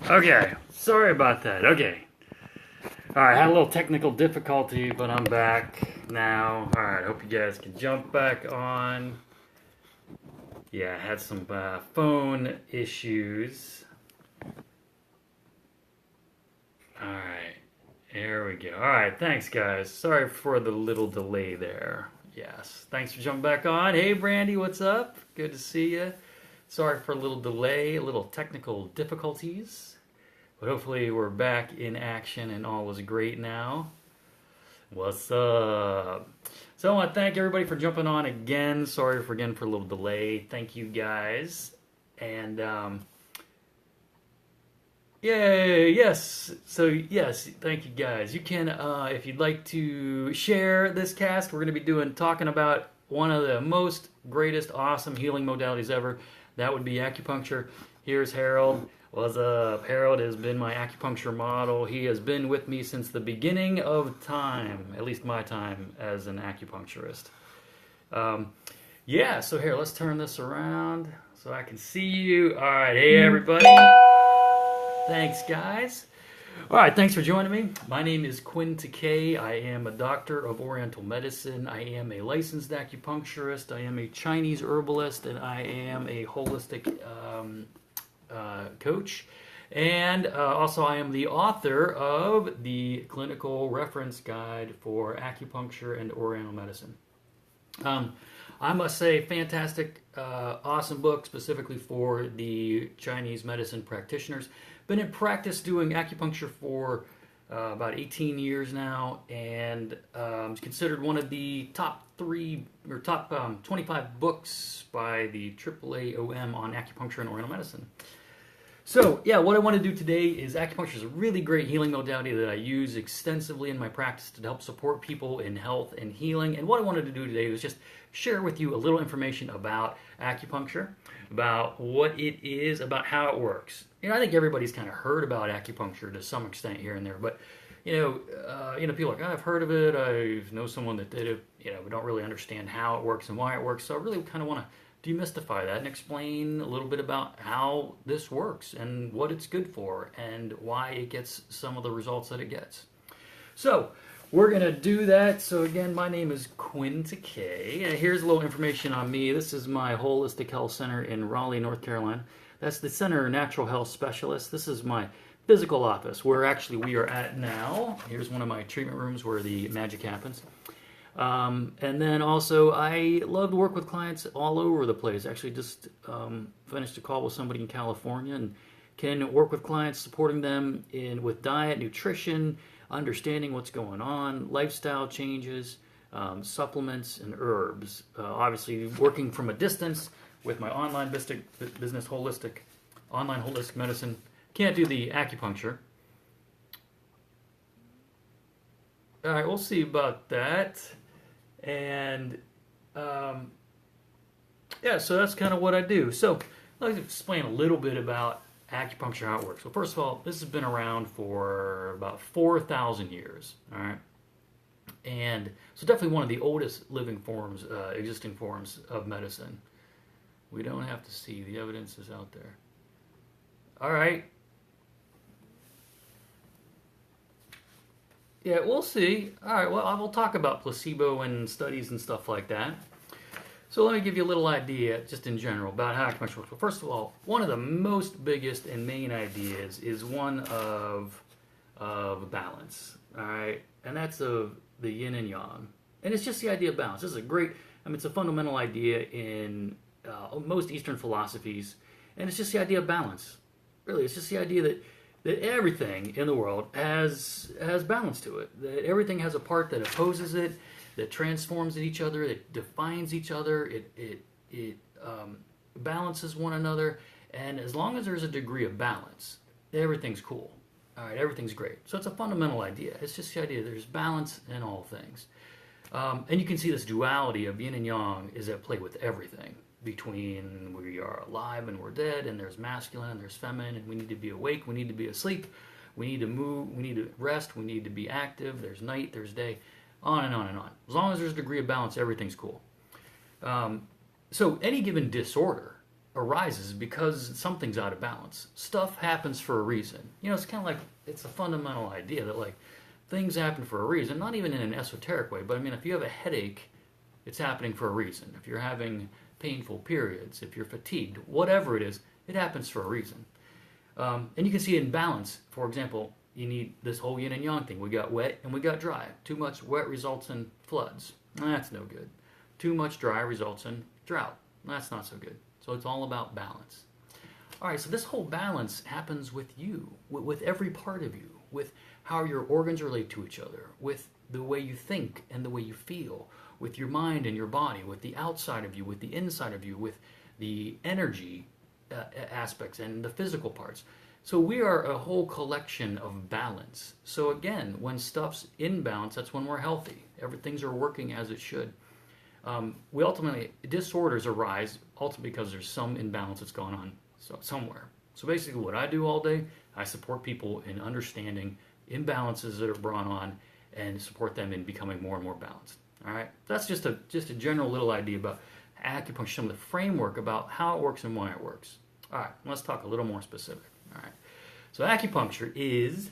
Okay, sorry about that. Okay. Alright, had a little technical difficulty, but I'm back now. Alright, hope you guys can jump back on. Yeah, I had some phone issues. Alright, here we go. Alright, thanks guys. Sorry for the little delay there. Yes, thanks for jumping back on. Hey Brandy, what's up? Good to see you. Sorry for a little delay, a little technical difficulties. But hopefully we're back in action and all is great now. What's up? So I want to thank everybody for jumping on again. Sorry for a little delay. Thank you guys. And yay, yes. So yes, thank you guys. You can, if you'd like to share this cast, we're going to be talking about one of the most greatest, awesome healing modalities ever. That would be acupuncture. Here's Harold. What's up? Harold has been my acupuncture model. He has been with me since the beginning of time, at least my time as an acupuncturist. Yeah, so here, let's turn this around so I can see you. All right, hey everybody. Thanks, guys. All right, thanks for joining me. My name is Quinn Takei. I am a doctor of Oriental medicine. I am a licensed acupuncturist. I am a Chinese herbalist, and I am a holistic coach. And also I am the author of the Clinical Reference Guide for Acupuncture and Oriental Medicine. I must say, fantastic, awesome book specifically for the Chinese medicine practitioners. Been in practice doing acupuncture for about 18 years now, and it's considered one of the top 25 books by the AAAOM on acupuncture and Oriental medicine. So, yeah, what I want to do today is acupuncture is a really great healing modality that I use extensively in my practice to help support people in health and healing. And what I wanted to do today was just share with you a little information about acupuncture, about what it is, about how it works. You know, I think everybody's kind of heard about acupuncture to some extent here and there, but people are like, I've heard of it, I know someone that did it, we don't really understand how it works and why it works. So I really kind of want to demystify that and explain a little bit about how this works and what it's good for and why it gets some of the results that it gets. So we're going to do that. So again, my name is Quinn Takei. And here's a little information on me. This is my Holistic Health Center in Raleigh, North Carolina. That's the Center of Natural Health Specialists. This is my physical office where actually we are at now. Here's one of my treatment rooms where the magic happens. And then also, I love to work with clients all over the place. Actually, just finished a call with somebody in California and can work with clients, supporting them with diet, nutrition, understanding what's going on, lifestyle changes, supplements, and herbs. Obviously, working from a distance with my online business online holistic medicine. Can't do the acupuncture. All right, we'll see about that. And yeah, so that's kind of what I do. So let's explain a little bit about acupuncture, how it works. So first of all, this has been around for about 4,000 years. All right, and so definitely one of the oldest living forms, existing forms of medicine. We don't have to see, the evidence is out there. All right. Yeah, we'll see. All right, well, I will talk about placebo and studies and stuff like that. So let me give you a little idea, just in general, about how acupuncture works. Well, first of all, one of the most biggest and main ideas is one of balance, all right? And that's of the yin and yang. And it's just the idea of balance. This is it's a fundamental idea in most Eastern philosophies. And it's just the idea of balance. Really, it's just the idea that everything in the world has balance to it. That everything has a part that opposes it, that transforms each other, it defines each other, it balances one another. And as long as there's a degree of balance, everything's cool. All right, everything's great. So it's a fundamental idea. It's just the idea that there's balance in all things. And you can see this duality of yin and yang is at play with everything. Between we are alive and we're dead, and there's masculine and there's feminine, and we need to be awake, we need to be asleep, we need to move, we need to rest, we need to be active, there's night, there's day, on and on and on. As long as there's a degree of balance, everything's cool. So any given disorder arises because something's out of balance. Stuff happens for a reason. You know, it's kind of like, it's a fundamental idea that like things happen for a reason, not even in an esoteric way, but I mean, if you have a headache, it's happening for a reason. If you're having painful periods, if you're fatigued, whatever it is, it happens for a reason. And you can see it in balance. For example, you need this whole yin and yang thing. We got wet and we got dry. Too much wet results in floods. That's no good. Too much dry results in drought. That's not so good. So it's all about balance. All right, so this whole balance happens with you, with every part of you, with how your organs relate to each other, with the way you think and the way you feel, with your mind and your body, with the outside of you, with the inside of you, with the energy aspects and the physical parts. So we are a whole collection of balance. So again, when stuff's in balance, that's when we're healthy. Things are working as it should. We ultimately, disorders arise ultimately because there's some imbalance that's going on somewhere. So basically what I do all day, I support people in understanding imbalances that are brought on and support them in becoming more and more balanced. All right, that's just a general little idea about acupuncture, some of the framework about how it works and why it works. All right, let's talk a little more specific. All right, so acupuncture is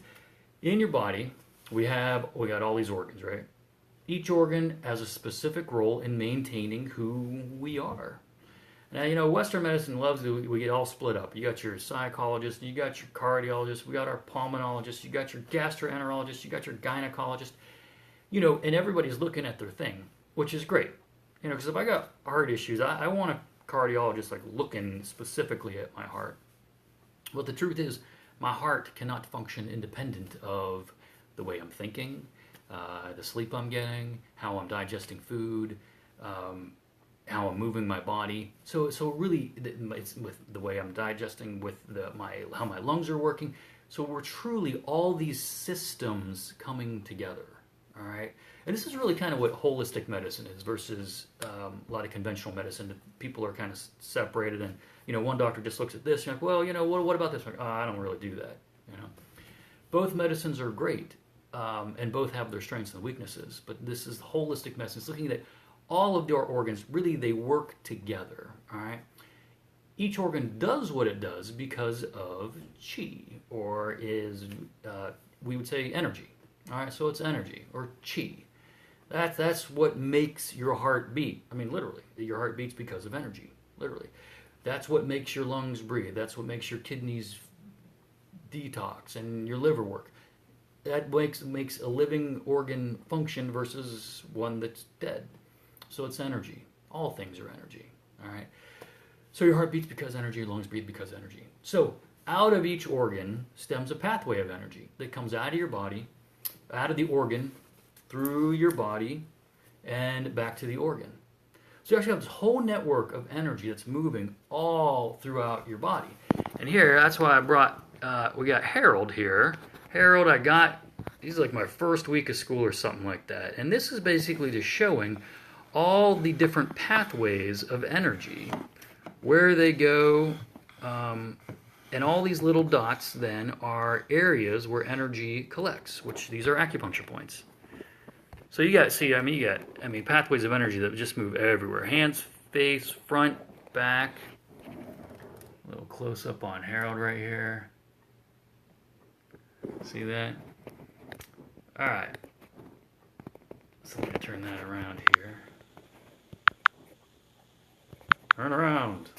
in your body. We got all these organs, right? Each organ has a specific role in maintaining who we are. Now, you know, Western medicine loves we get all split up. You got your psychologist, you got your cardiologist, we got our pulmonologist, you got your gastroenterologist, you got your gynecologist. You know, and everybody's looking at their thing, which is great. You know, because if I got heart issues, I want a cardiologist like looking specifically at my heart. But the truth is, my heart cannot function independent of the way I'm thinking, the sleep I'm getting, how I'm digesting food, how I'm moving my body. So really, it's with the way I'm digesting, with how my lungs are working. So we're truly all these systems coming together. All right, and this is really kind of what holistic medicine is versus a lot of conventional medicine. People are kind of separated, and you know, one doctor just looks at this and like, well, you know, what about this? Like, I don't really do that. You know, both medicines are great, and both have their strengths and weaknesses. But this is holistic medicine. It's looking at all of your organs. Really, they work together. All right, each organ does what it does because of chi, or we would say energy. All right, so it's energy or chi. That's what makes your heart beat. I mean, literally, your heart beats because of energy. Literally, that's what makes your lungs breathe. That's what makes your kidneys detox and your liver work. That makes a living organ function versus one that's dead. So it's energy. All things are energy. All right. So your heart beats because energy. Your lungs breathe because energy. So out of each organ stems a pathway of energy that comes out of your body, out of the organ, through your body, and back to the organ. So you actually have this whole network of energy that's moving all throughout your body. And here, that's why I brought, we got Harold here. Harold, he's like my first week of school or something like that. And this is basically just showing all the different pathways of energy, where they go, and all these little dots then are areas where energy collects, which these are acupuncture points. So you got, pathways of energy that just move everywhere. Hands, face, front, back. A little close up on Harold right here. See that? All right. So let me turn that around here. Turn around.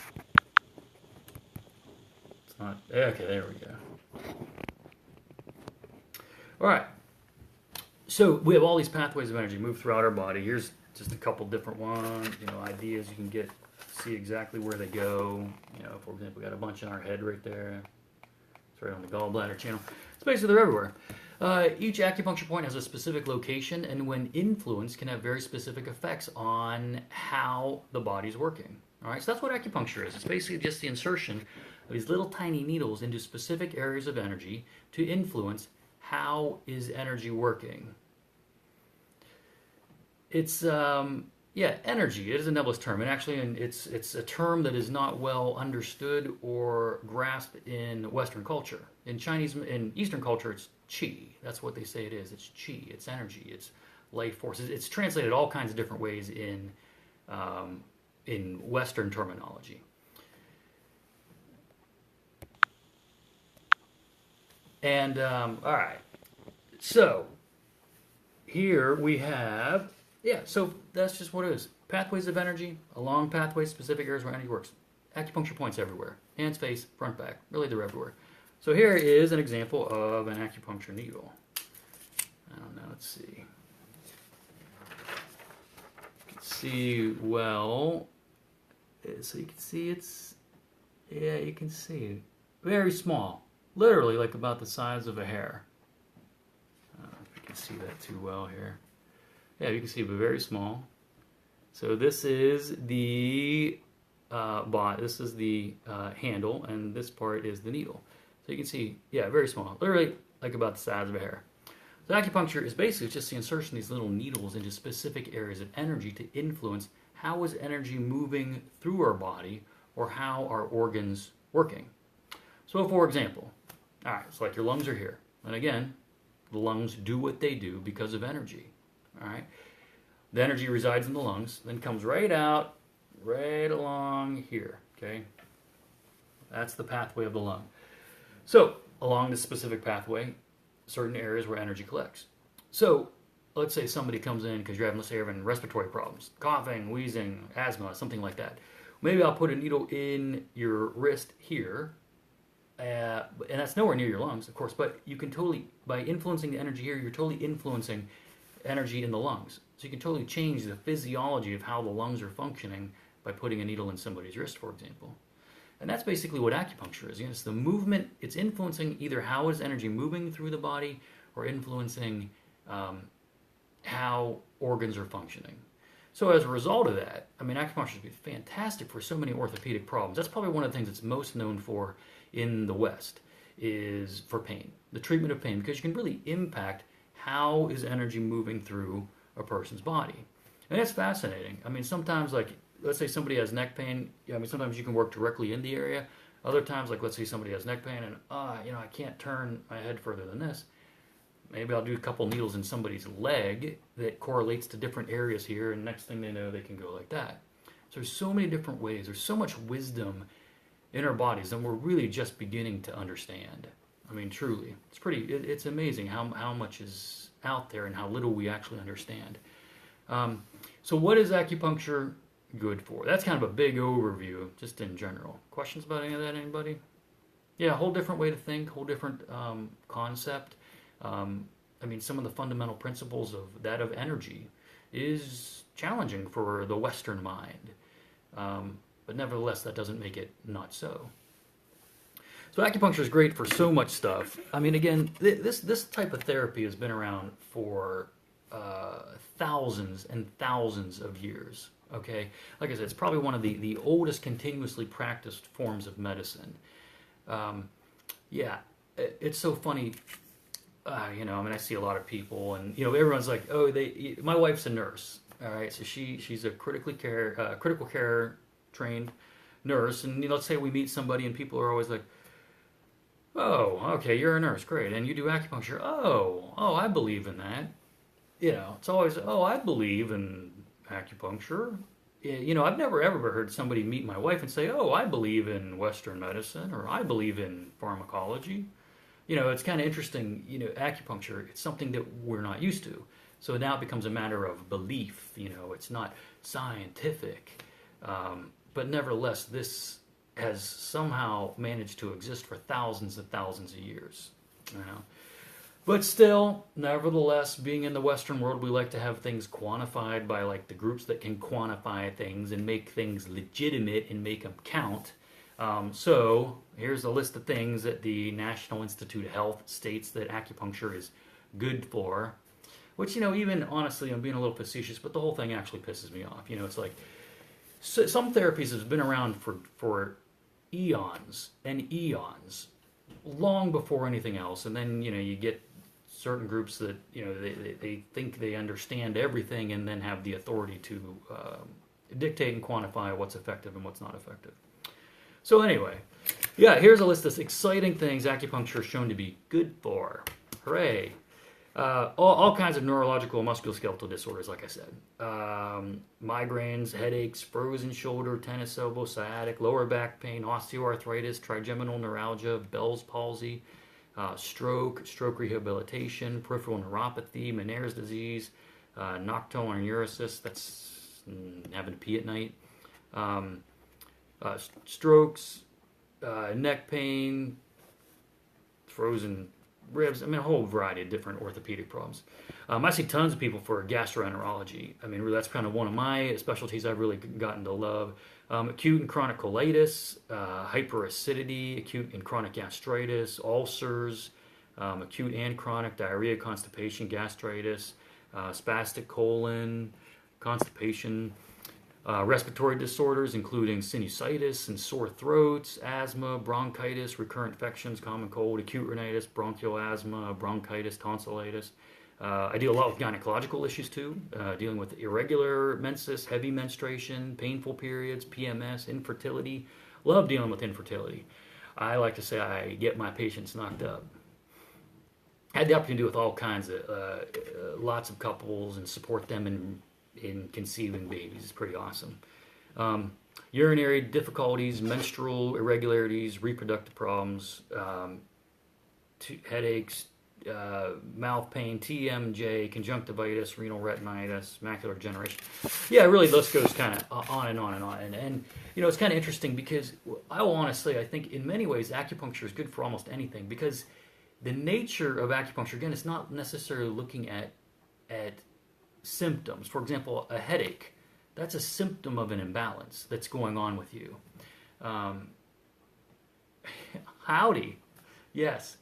Okay, there we go. All right. So we have all these pathways of energy move throughout our body. Here's just a couple different ones, ideas you can see exactly where they go. For example, we got a bunch in our head right there. It's right on the gallbladder channel. It's basically they're everywhere. Each acupuncture point has a specific location, and when influenced, can have very specific effects on how the body's working. All right, so that's what acupuncture is. It's basically just the insertion of these little tiny needles into specific areas of energy to influence how is energy working. It's energy. It is a nebulous term, and actually, it's a term that is not well understood or grasped in Western culture. In Eastern culture, it's chi. That's what they say it is. It's chi. It's energy. It's life force. It's translated all kinds of different ways in Western terminology. And all right, so here we have, yeah, so that's just what it is. Pathways of energy, along pathways, specific areas where energy works. Acupuncture points everywhere. Hands, face, front, back. Really, they're everywhere. So here is an example of an acupuncture needle. I don't know, let's see. You can see, well, so you can see it's, yeah, you can see very small. Literally like about the size of a hair. I don't know if you can see that too well here. Yeah, you can see, but very small. So this is the this is the handle, and this part is the needle. So you can see, yeah, very small, literally like about the size of a hair. So acupuncture is basically just the insertion of these little needles into specific areas of energy to influence how is energy moving through our body or how our organs working. So for example, all right, so like your lungs are here, and again, the lungs do what they do because of energy. All right, the energy resides in the lungs, then comes right out, right along here. Okay, that's the pathway of the lung. So along this specific pathway, certain areas where energy collects. So let's say somebody comes in because you're having, let's say, you're having respiratory problems, coughing, wheezing, asthma, something like that. Maybe I'll put a needle in your wrist here. And that's nowhere near your lungs, of course, but you can totally, by influencing the energy here, you're totally influencing energy in the lungs. So you can totally change the physiology of how the lungs are functioning by putting a needle in somebody's wrist, for example. And that's basically what acupuncture is. It's the movement, it's influencing either how is energy moving through the body or influencing how organs are functioning. So as a result of that, I mean, acupuncture would be fantastic for so many orthopedic problems. That's probably one of the things it's most known for in the West, is for pain, the treatment of pain, because you can really impact how is energy moving through a person's body. And that's fascinating. I mean, sometimes, like, let's say somebody has neck pain, I mean, sometimes you can work directly in the area. Other times, like, let's say somebody has neck pain and, I can't turn my head further than this. Maybe I'll do a couple needles in somebody's leg that correlates to different areas here, and next thing they know, they can go like that. So there's so many different ways. There's so much wisdom in our bodies, and we're really just beginning to understand. I mean, truly, it's amazing how much is out there and how little we actually understand. So what is acupuncture good for? That's kind of a big overview, just in general. Questions about any of that, anybody? Yeah, a whole different way to think, whole different concept. I mean, some of the fundamental principles of energy is challenging for the Western mind. But nevertheless, that doesn't make it not so. So acupuncture is great for so much stuff. I mean, again, this type of therapy has been around for thousands and thousands of years. Okay, like I said, it's probably one of the oldest continuously practiced forms of medicine. Yeah, it's so funny. I mean, I see a lot of people, and everyone's like, "Oh, my wife's a nurse." All right, so she's a critical care trained nurse, and let's say we meet somebody, and people are always like, "Oh, okay, you're a nurse, great, and you do acupuncture. Oh, I believe in that." It's always, "Oh, I believe in acupuncture." I've never ever heard somebody meet my wife and say, "Oh, I believe in Western medicine," or "I believe in pharmacology." It's kind of interesting. Acupuncture, it's something that we're not used to. So now it becomes a matter of belief. It's not scientific. But nevertheless, this has somehow managed to exist for thousands and thousands of years. But still, nevertheless, being in the Western world, we like to have things quantified by like the groups that can quantify things and make things legitimate and make them count. So here's a list of things that the National Institute of Health states that acupuncture is good for. Which, even honestly, I'm being a little facetious, but the whole thing actually pisses me off. It's like, some therapies have been around for eons and eons, long before anything else. And then, you get certain groups that, they think they understand everything and then have the authority to dictate and quantify what's effective and what's not effective. So anyway, yeah, here's a list of exciting things acupuncture is shown to be good for. Hooray. All kinds of neurological musculoskeletal disorders, like I said. Migraines, headaches, frozen shoulder, tennis elbow, sciatic, lower back pain, osteoarthritis, trigeminal neuralgia, Bell's palsy, stroke rehabilitation, peripheral neuropathy, Meniere's disease, nocturnal neurosis, that's having to pee at night, strokes, neck pain, frozen ribs. I mean, a whole variety of different orthopedic problems. I see tons of people for gastroenterology. I mean, that's kind of one of my specialties I've really gotten to love. Acute and chronic colitis, hyperacidity, acute and chronic gastritis, ulcers, acute and chronic diarrhea, constipation, gastritis, spastic colon, constipation, respiratory disorders including sinusitis and sore throats, asthma, bronchitis, recurrent infections, common cold, acute rhinitis, bronchial asthma, bronchitis, tonsillitis. I deal a lot with gynecological issues too, dealing with irregular menses, heavy menstruation, painful periods, PMS, infertility. Love dealing with infertility. I like to say I get my patients knocked up. I had the opportunity to deal with all kinds of, lots of couples and support them in conceiving babies. It's pretty awesome. Urinary difficulties, menstrual irregularities, reproductive problems, headaches, mouth pain, TMJ, conjunctivitis, renal retinitis, macular degeneration. Yeah, really, the list goes kind of on and on and on. And it's kind of interesting because I will honestly, I think in many ways, acupuncture is good for almost anything because the nature of acupuncture, again, it's not necessarily looking at symptoms. For example, a headache, that's a symptom of an imbalance that's going on with you. Howdy. Yes.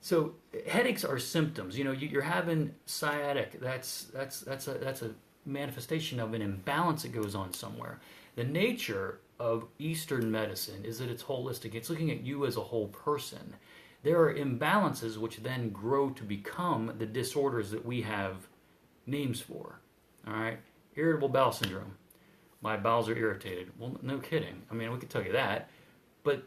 So headaches are symptoms. You're having sciatic. That's a manifestation of an imbalance that goes on somewhere. The nature of Eastern medicine is that it's holistic. It's looking at you as a whole person. There are imbalances which then grow to become the disorders that we have names for. All right, irritable bowel syndrome. My bowels are irritated. Well, no kidding. I mean, we could tell you that, but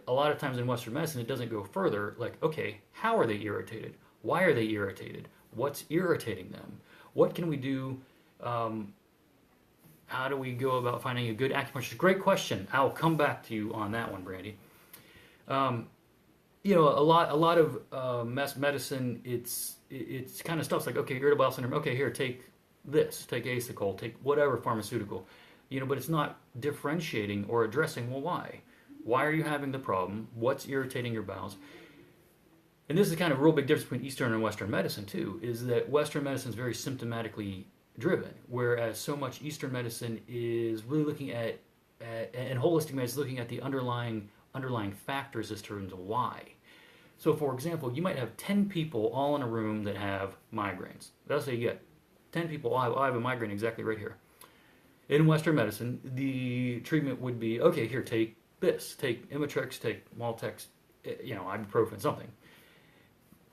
a lot of times in Western medicine, it doesn't go further. Like, okay, how are they irritated? Why are they irritated? What's irritating them? What can we do? How do we go about finding a good acupuncturist? Great question. I'll come back to you on that one, Brandy. A lot of medicine. It's kind of stuff's like, okay, irritable bowel syndrome. Okay, here, take this, take Acicol, take whatever pharmaceutical. But it's not differentiating or addressing. Well, why? Why are you having the problem? What's irritating your bowels? And this is kind of a real big difference between Eastern and Western medicine too, is that Western medicine is very symptomatically driven, whereas so much Eastern medicine is really looking at and holistic medicine is looking at the underlying factors as to why. So for example, you might have 10 people all in a room that have migraines. That's what you get. 10 people, I have a migraine exactly right here. In Western medicine, the treatment would be, okay, here, take this, take Imitrex, take Maltex, ibuprofen, something.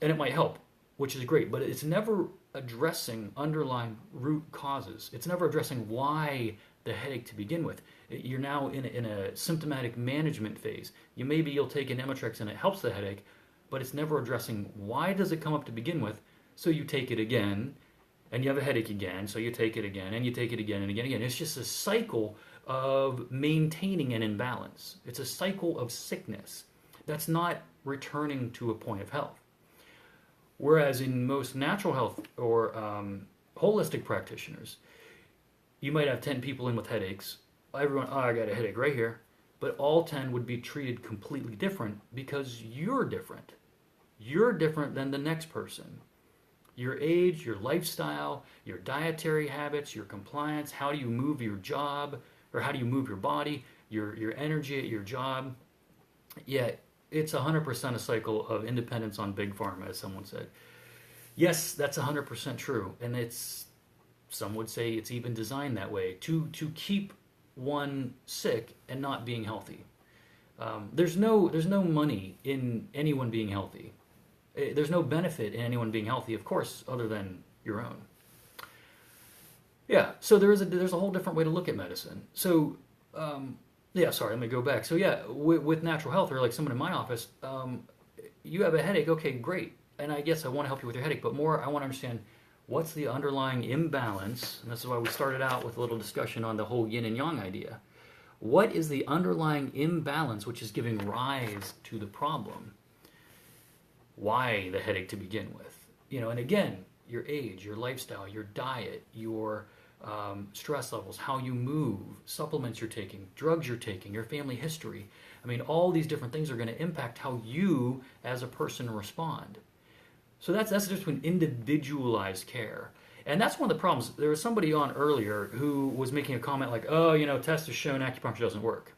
And it might help, which is great, but it's never addressing underlying root causes. It's never addressing why the headache to begin with. You're now in a symptomatic management phase. You'll take an Imitrex and it helps the headache, but it's never addressing why does it come up to begin with. So you take it again, and you have a headache again, so you take it again, and you take it again and again. It's just a cycle of maintaining an imbalance. It's a cycle of sickness that's not returning to a point of health. Whereas in most natural health or holistic practitioners, you might have 10 people in with headaches. Everyone, I got a headache right here. But all 10 would be treated completely different because you're different. You're different than the next person. Your age, your lifestyle, your dietary habits, your compliance, how do you move your job, or how do you move your body, your energy at your job. Yeah, it's 100% a cycle of independence on big pharma, as someone said. Yes, that's 100% true, and some would say it's even designed that way to keep one sick and not being healthy. There's no money in anyone being healthy. There's no benefit in anyone being healthy, of course, other than your own. Yeah, so there's a whole different way to look at medicine. So, let me go back. So yeah, with natural health, or like someone in my office, you have a headache, okay, great. And I guess I want to help you with your headache, but more I want to understand what's the underlying imbalance, and this is why we started out with a little discussion on the whole yin and yang idea. What is the underlying imbalance which is giving rise to the problem? why the headache to begin with. And again, your age, your lifestyle, your diet, your stress levels, how you move, supplements you're taking, drugs you're taking, your family history. I mean, all these different things are going to impact how you as a person respond. So that's the difference between individualized care. And that's one of the problems. There was somebody on earlier who was making a comment like, oh, tests have shown acupuncture doesn't work.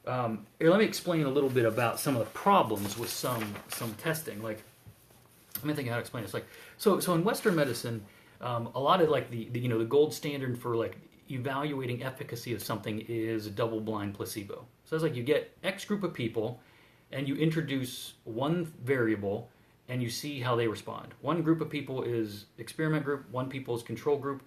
Here, let me explain a little bit about some of the problems with some testing. Like, let me think how to explain this. Like, so in Western medicine, a lot of like the gold standard for like evaluating efficacy of something is a double-blind placebo. So it's like you get X group of people, and you introduce one variable, and you see how they respond. One group of people is experiment group, one people is control group.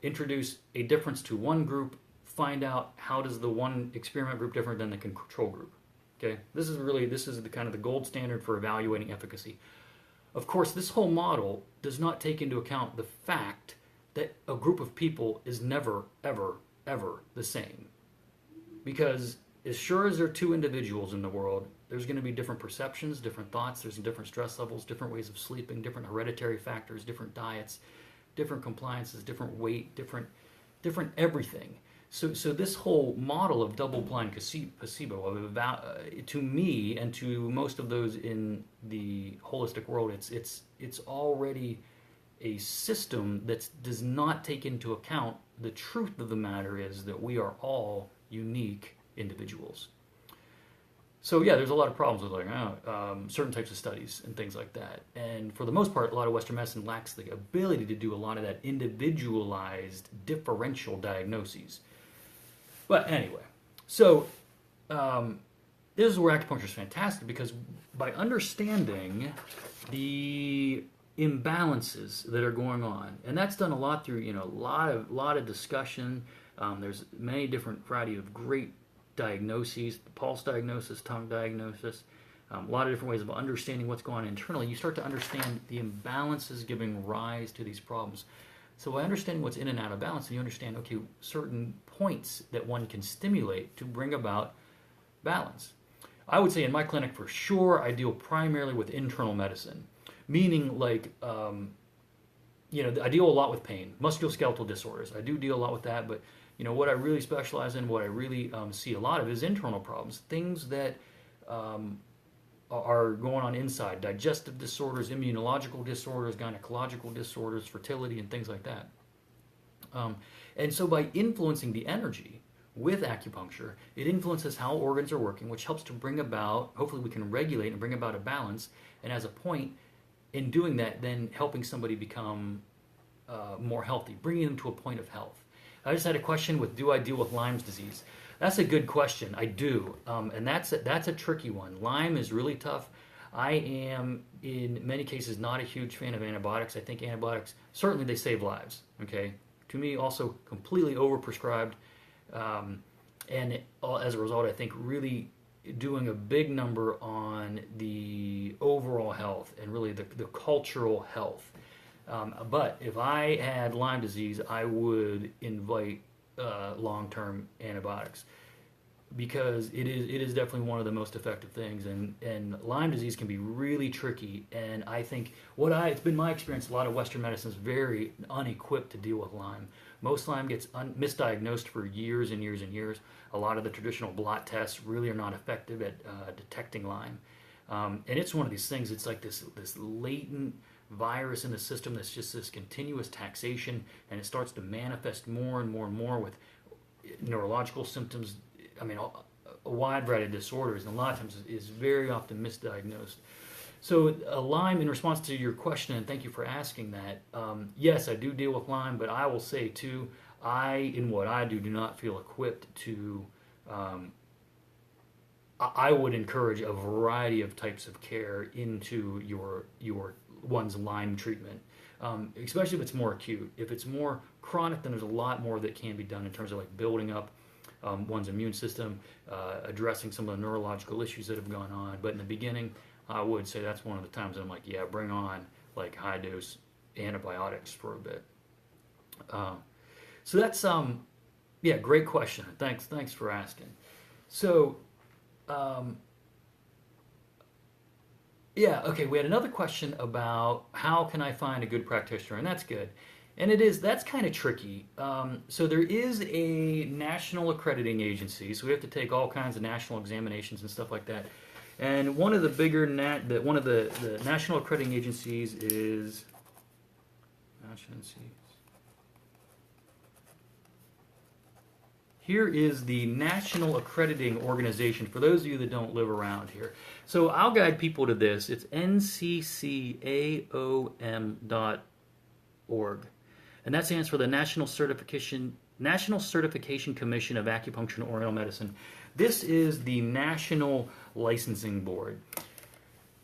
Introduce a difference to one group, find out how does the one experiment group different than the control group. Okay, this is the kind of the gold standard for evaluating efficacy. Of course, this whole model does not take into account the fact that a group of people is never, ever, ever the same. Because as sure as there are two individuals in the world, there's going to be different perceptions, different thoughts, there's different stress levels, different ways of sleeping, different hereditary factors, different diets, different compliances, different weight, different everything. So this whole model of double-blind placebo, to me and to most of those in the holistic world, it's already a system that does not take into account the truth of the matter is that we are all unique individuals. So yeah, there's a lot of problems with like certain types of studies and things like that. And for the most part, a lot of Western medicine lacks the ability to do a lot of that individualized differential diagnoses. But anyway, so this is where acupuncture is fantastic, because by understanding the imbalances that are going on, and that's done a lot through a lot of discussion. There's many different variety of great diagnoses, pulse diagnosis, tongue diagnosis, a lot of different ways of understanding what's going on internally. You start to understand the imbalances giving rise to these problems. So by understanding what's in and out of balance, you understand, okay, certain points that one can stimulate to bring about balance. I would say in my clinic, for sure, I deal primarily with internal medicine, meaning like, I deal a lot with pain, musculoskeletal disorders. I do deal a lot with that, but what I really specialize in, what I really see a lot of is internal problems, things that are going on inside, digestive disorders, immunological disorders, gynecological disorders, fertility, and things like that. And so by influencing the energy with acupuncture, it influences how organs are working, which helps to bring about, hopefully we can regulate and bring about a balance, and as a point, in doing that, then helping somebody become more healthy, bringing them to a point of health. I just had a question with, do I deal with Lyme's disease? That's a good question. I do, and that's a tricky one. Lyme is really tough. I am, in many cases, not a huge fan of antibiotics. I think antibiotics, certainly they save lives, okay? To me, also completely overprescribed, and as a result, I think really doing a big number on the overall health and really the cultural health. But if I had Lyme disease, I would invite long-term antibiotics, because it is definitely one of the most effective things, and Lyme disease can be really tricky. And I think it's been my experience, a lot of Western medicine is very unequipped to deal with Lyme. Most Lyme gets misdiagnosed for years and years and years. A lot of the traditional blot tests really are not effective at detecting Lyme, and it's one of these things. It's like this latent virus in the system that's just this continuous taxation, and it starts to manifest more and more and more with neurological symptoms. I mean, a wide variety of disorders, and a lot of times is very often misdiagnosed. So Lyme, in response to your question, and thank you for asking that, yes, I do deal with Lyme, but I will say too, in what I do not feel equipped to, I would encourage a variety of types of care into your one's Lyme treatment, especially if it's more acute. If it's more chronic, then there's a lot more that can be done in terms of like building up one's immune system, addressing some of the neurological issues that have gone on. But in the beginning, I would say that's one of the times that I'm like, yeah, bring on like high dose antibiotics for a bit. So that's great question. Thanks for asking. So Yeah, okay, we had another question about how can I find a good practitioner, and that's good. And that's kind of tricky. So there is a national accrediting agency, so we have to take all kinds of national examinations and stuff like that. And one of the bigger, one of the national accrediting agencies is, here is the National Accrediting Organization, for those of you that don't live around here. So I'll guide people to this. It's nccaom.org. And that stands for the National Certification Commission of Acupuncture and Oriental Medicine. This is the national licensing board.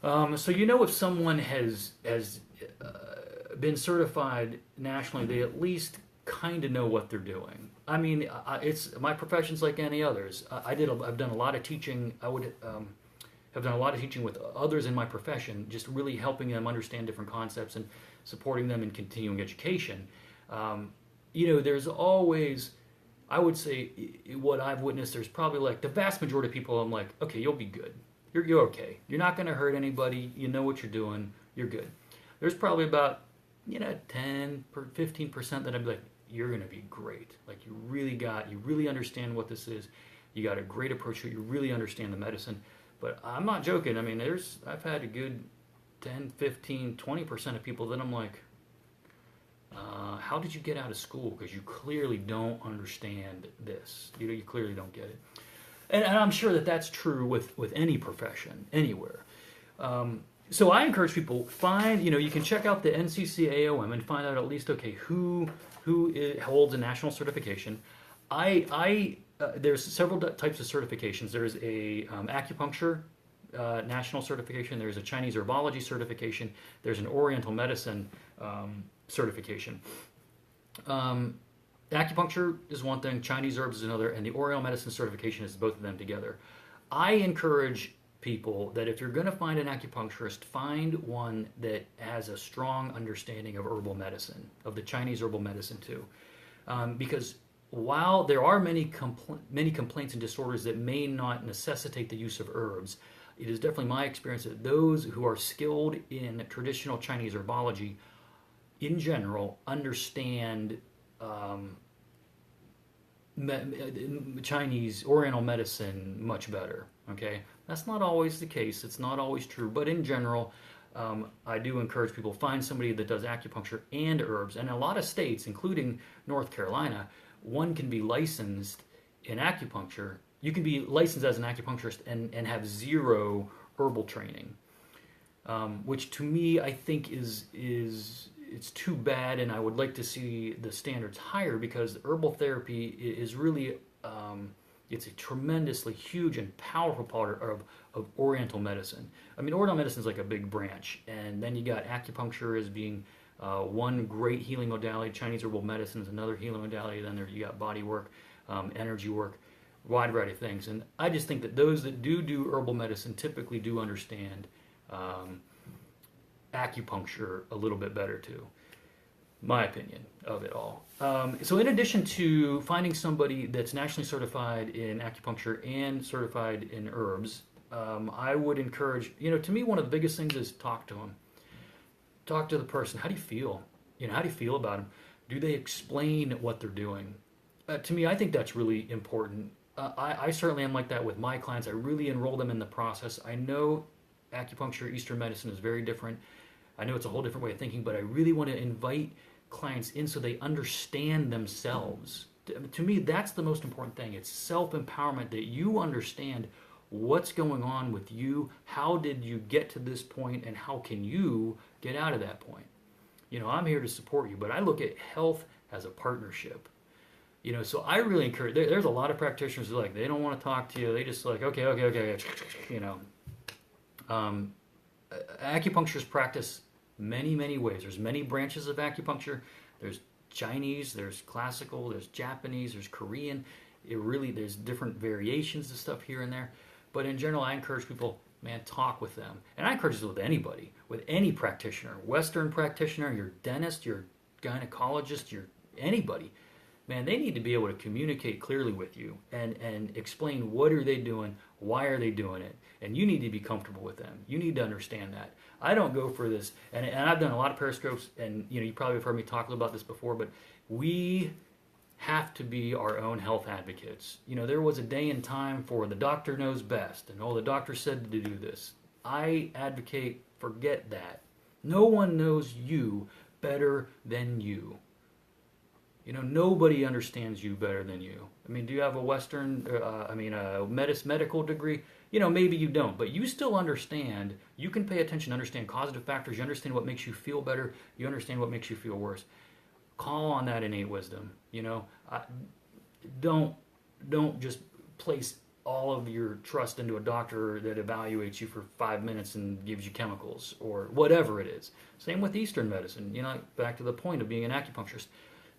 So if someone has been certified nationally, they at least kind of know what they're doing. I mean, it's my profession's like any others. I've done a lot of teaching. I would have done a lot of teaching with others in my profession, just really helping them understand different concepts and supporting them in continuing education. There's always, I would say, what I've witnessed, there's probably like the vast majority of people, I'm like, okay, you'll be good. You're okay. You're not going to hurt anybody. You know what you're doing. You're good. There's probably about 10, 15% that I'd be like, you're going to be great. Like you really understand what this is. You got a great approach to it. You really understand the medicine. But I'm not joking. I mean, I've had a good 10, 15, 20% of people that I'm like, how did you get out of school? Because you clearly don't understand this. You clearly don't get it. And I'm sure that that's true with any profession, anywhere. So I encourage people, you can check out the NCCAOM and find out at least, okay, who holds a national certification. There's several types of certifications. There's a acupuncture national certification. There's a Chinese herbology certification. There's an Oriental medicine certification. Acupuncture is one thing, Chinese herbs is another, and the Oriental medicine certification is both of them together. I encourage people that if you're going to find an acupuncturist, find one that has a strong understanding of herbal medicine, of the Chinese herbal medicine too. Because while there are many complaints and disorders that may not necessitate the use of herbs, it is definitely my experience that those who are skilled in traditional Chinese herbology in general understand Chinese Oriental medicine much better. Okay, that's not always the case. It's not always true, but in general, I do encourage people find somebody that does acupuncture and herbs. And in a lot of states, including North Carolina, one can be licensed in acupuncture. You can be licensed as an acupuncturist and have zero herbal training, which to me I think is it's too bad, and I would like to see the standards higher because herbal therapy is really it's a tremendously huge and powerful part of Oriental medicine. I mean, Oriental medicine is like a big branch, and then you got acupuncture as being one great healing modality. Chinese herbal medicine is another healing modality. Then you got body work, energy work, wide variety of things. And I just think that those that do herbal medicine typically do understand acupuncture a little bit better too. My opinion of it all. So in addition to finding somebody that's nationally certified in acupuncture and certified in herbs, I would encourage, to me one of the biggest things is talk to them. Talk to the person. How do you feel? How do you feel about them? Do they explain what they're doing? To me, I think that's really important. I certainly am like that with my clients. I really enroll them in the process. I know acupuncture, Eastern medicine is very different. I know it's a whole different way of thinking, but I really want to invite clients in so they understand themselves. To me, that's the most important thing. It's self-empowerment, that you understand what's going on with you, how did you get to this point, and how can you get out of that point. I'm here to support you, but I look at health as a partnership. So I really encourage, there's a lot of practitioners who they don't want to talk to you. They just okay. Acupuncture is practiced many ways. There's many branches of acupuncture. There's Chinese, there's classical, there's Japanese, there's Korean. There's different variations of stuff here and there. But in general, I encourage people, talk with them. And I encourage this with anybody, with any practitioner, Western practitioner, your dentist, your gynecologist, your anybody. man, they need to be able to communicate clearly with you and explain what are they doing, why are they doing it, and you need to be comfortable with them. You need to understand that. I don't go for this, and I've done a lot of periscopes, and you probably have heard me talk about this before, but we have to be our own health advocates. There was a day and time for the doctor knows best, and the doctor said to do this. I advocate, forget that. No one knows you better than you. Nobody understands you better than you. I mean, do you have a medical degree? Maybe you don't, but you still understand. You can pay attention, understand causative factors. You understand what makes you feel better. You understand what makes you feel worse. Call on that innate wisdom. Don't just place all of your trust into a doctor that evaluates you for 5 minutes and gives you chemicals or whatever it is. Same with Eastern medicine. Back to the point of being an acupuncturist.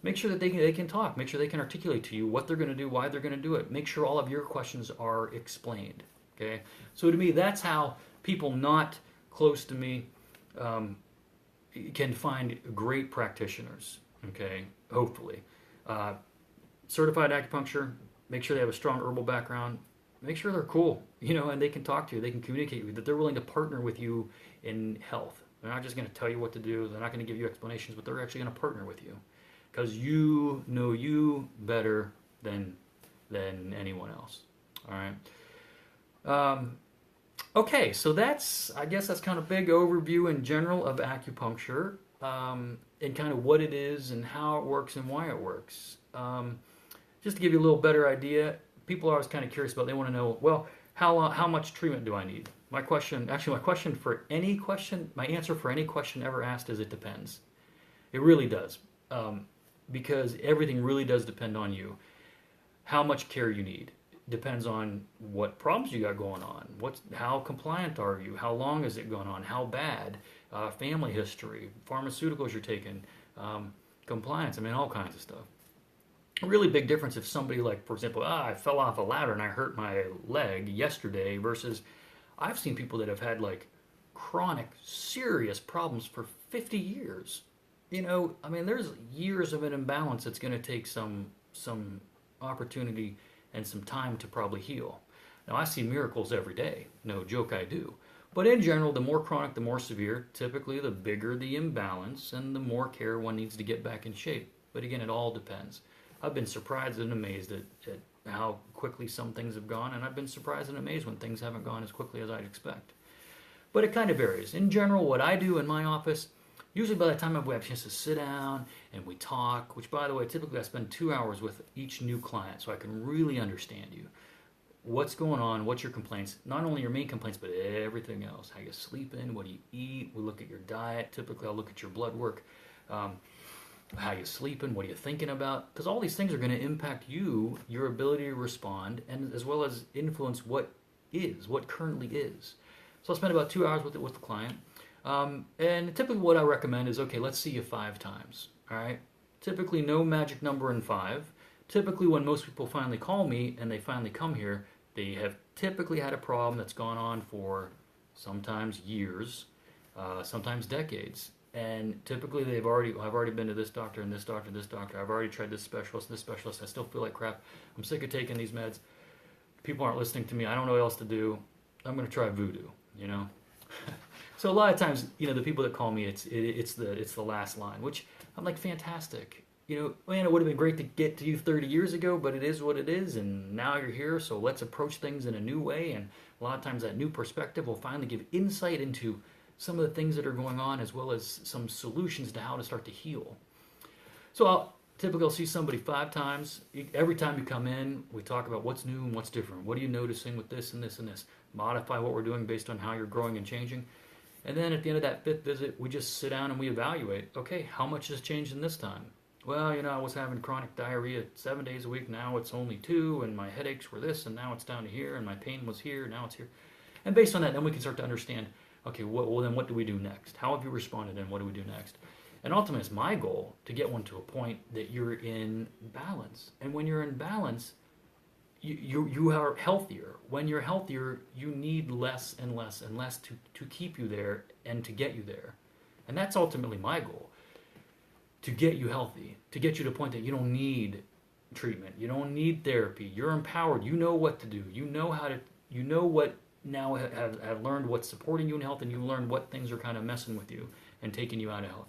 Make sure that they can talk. Make sure they can articulate to you what they're going to do, why they're going to do it. Make sure all of your questions are explained. Okay. So to me, that's how people not close to me can find great practitioners. Okay. Hopefully, certified acupuncture. Make sure they have a strong herbal background. Make sure they're cool, and they can talk to you. They can communicate with you. That they're willing to partner with you in health. They're not just going to tell you what to do. They're not going to give you explanations, but they're actually going to partner with you. Because you know you better than anyone else. All right. Okay, so I guess that's kind of big overview in general of acupuncture, and kind of what it is and how it works and why it works. Just to give you a little better idea, people are always kind of curious about. They want to know, well, how much treatment do I need? My answer for any question ever asked is it depends. It really does. Because everything really does depend on you. How much care you need depends on what problems you got going on. How compliant are you? How long is it going on? How bad? Family history, pharmaceuticals you're taking, compliance. All kinds of stuff. A really big difference if somebody for example, I fell off a ladder and I hurt my leg yesterday versus I've seen people that have had chronic, serious problems for 50 years. There's years of an imbalance that's going to take some opportunity and some time to probably heal. Now, I see miracles every day. No joke, I do. But in general, the more chronic, the more severe, typically the bigger the imbalance and the more care one needs to get back in shape. But again, it all depends. I've been surprised and amazed at how quickly some things have gone, and I've been surprised and amazed when things haven't gone as quickly as I'd expect. But it kind of varies. In general, what I do in my office, usually by the time we have a chance to sit down and we talk, which by the way, typically I spend 2 hours with each new client so I can really understand you. What's going on, what's your complaints, not only your main complaints, but everything else. How you sleeping, what do you eat, we look at your diet, typically I'll look at your blood work, how you sleeping, what are you thinking about, because all these things are going to impact you, your ability to respond, and as well as influence what currently is. So I'll spend about 2 hours with the client. And typically what I recommend is, okay, let's see you 5 times, all right? Typically no magic number in 5. Typically when most people finally call me and they finally come here, they have typically had a problem that's gone on for sometimes years, sometimes decades. And typically I've already been to this doctor and this doctor and this doctor. I've already tried this specialist and this specialist. I still feel like crap. I'm sick of taking these meds. People aren't listening to me. I don't know what else to do. I'm going to try voodoo, So a lot of times, the people that call me, it's the last line, which I'm like, fantastic. Man, it would have been great to get to you 30 years ago, but it is what it is, and now you're here, so let's approach things in a new way, and a lot of times that new perspective will finally give insight into some of the things that are going on, as well as some solutions to how to start to heal. So I'll see somebody 5 times. Every time you come in, we talk about what's new and what's different. What are you noticing with this and this and this? Modify what we're doing based on how you're growing and changing. And then at the end of that 5th visit, we just sit down and we evaluate. Okay, how much has changed in this time? Well, I was having chronic diarrhea 7 days a week. Now it's only 2, and my headaches were this, and now it's down to here, and my pain was here, now it's here. And based on that, then we can start to understand, okay, then what do we do next? How have you responded, and what do we do next? And ultimately, it's my goal to get one to a point that you're in balance. And when you're in balance, you are healthier. When you're healthier, you need less and less and less to keep you there and to get you there. And that's ultimately my goal, to get you healthy, to get you to a point that you don't need treatment. You don't need therapy. You're empowered. You know what to do. You know how to. You know what now have learned what's supporting you in health, and you learned what things are kind of messing with you and taking you out of health.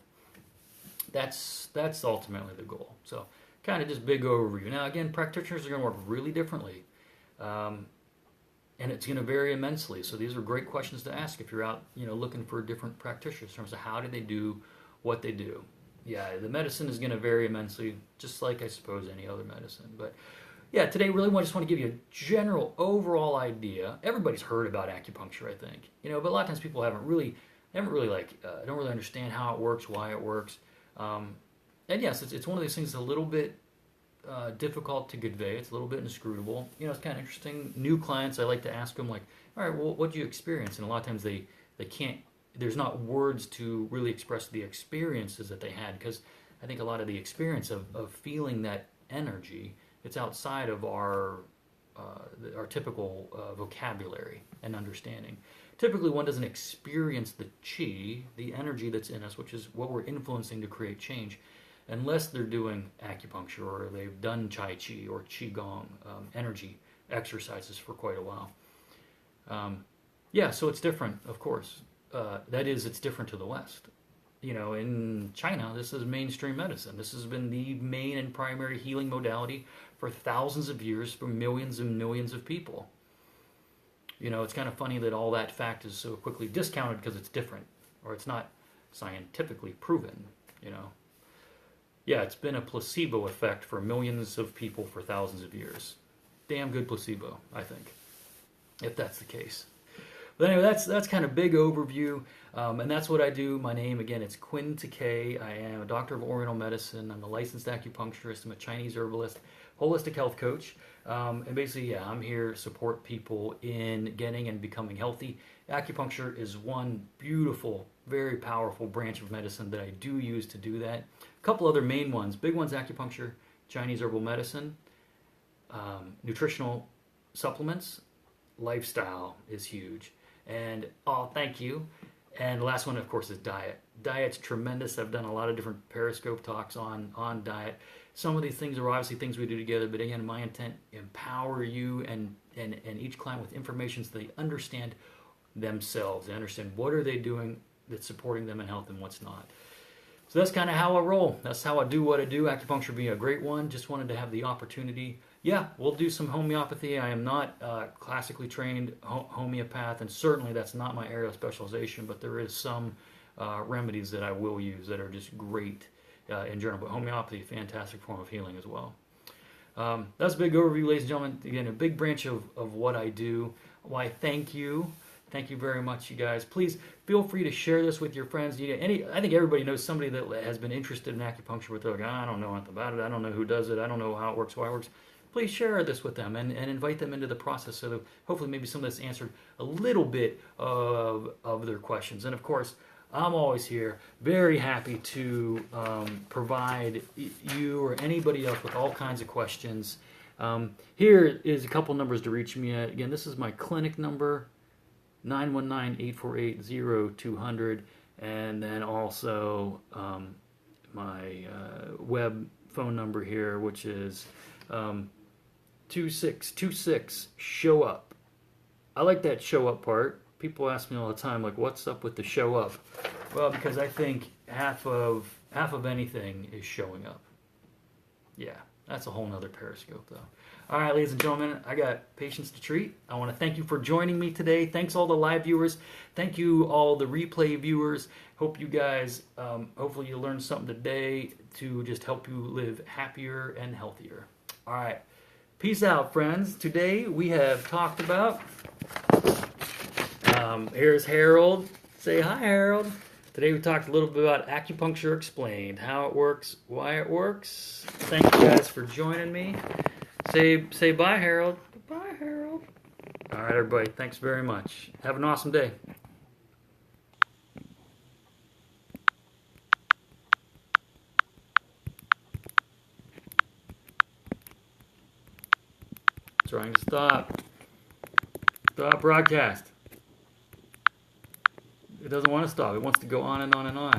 That's ultimately the goal. So kind of just big overview. Now again, practitioners are going to work really differently. And it's going to vary immensely. So these are great questions to ask if you're out, looking for different practitioners in terms of how do they do what they do. Yeah, the medicine is going to vary immensely, just like I suppose any other medicine. But yeah, today really just want to give you a general overall idea. Everybody's heard about acupuncture, I think, but a lot of times people don't really understand how it works, why it works. And yes, it's one of these things that's a little bit difficult to convey. It's a little bit inscrutable. It's kind of interesting. New clients, I like to ask them like, all right, well, what did you experience? And a lot of times they can't, there's not words to really express the experiences that they had, because I think a lot of the experience of feeling that energy, it's outside of our typical vocabulary and understanding. Typically one doesn't experience the chi, the energy that's in us, which is what we're influencing to create change, unless they're doing acupuncture or they've done Tai Chi or Qigong, energy exercises for quite a while. So it's different, of course. That is, it's different to the West. In China, this is mainstream medicine. This has been the main and primary healing modality for thousands of years for millions and millions of people. It's kind of funny that all that fact is so quickly discounted because it's different, or it's not scientifically proven, Yeah, it's been a placebo effect for millions of people for thousands of years. Damn good placebo, I think, if that's the case. But anyway, that's kind of big overview, and that's what I do. My name, again, it's Quinn Takei. I am a doctor of Oriental medicine. I'm a licensed acupuncturist. I'm a Chinese herbalist, holistic health coach, and basically, I'm here to support people in getting and becoming healthy. Acupuncture is one beautiful, very powerful branch of medicine that I do use to do that. A couple other main ones, big ones: acupuncture, Chinese herbal medicine, nutritional supplements, lifestyle is huge. And thank you. And the last one, of course, is diet. Diet's tremendous. I've done a lot of different Periscope talks on diet. Some of these things are obviously things we do together, but again, my intent, empower you and each client with information so they understand themselves. They understand what are they doing that's supporting them in health and what's not. So that's kind of how I roll. That's how I do what I do. Acupuncture being a great one. Just wanted to have the opportunity. Yeah, we'll do some homeopathy. I am not classically trained homeopath, and certainly that's not my area of specialization, but there is some remedies that I will use that are just great in general. But homeopathy, fantastic form of healing as well. That's a big overview, ladies and gentlemen. Again, a big branch of what I do. Why, thank you. Thank you very much, you guys. Please feel free to share this with your friends. I think everybody knows somebody that has been interested in acupuncture, but they're like, I don't know anything about it. I don't know who does it. I don't know how it works, why it works. Please share this with them and invite them into the process so that hopefully maybe some of this answered a little bit of their questions. And of course, I'm always here, very happy to provide you or anybody else with all kinds of questions. Here is a couple numbers to reach me at. Again, this is my clinic number, 919-848-0200, and then also my web phone number here, which is 2626 show up. I like that show up part. People ask me all the time, like, what's up with the show up? Well, because I think half of anything is showing up. Yeah, that's a whole nother Periscope, though. All right, ladies and gentlemen, I got patients to treat. I want to thank you for joining me today. Thanks all the live viewers. Thank you all the replay viewers. Hope you guys, hopefully you learned something today to just help you live happier and healthier. All right, peace out, friends. Today we have talked about, here's Harold. Say hi, Harold. Today we talked a little bit about acupuncture explained, how it works, why it works. Thank you guys for joining me. Say bye, Harold. Bye, Harold. All right, everybody. Thanks very much. Have an awesome day. Trying to stop. Stop broadcast. It doesn't want to stop. It wants to go on and on and on.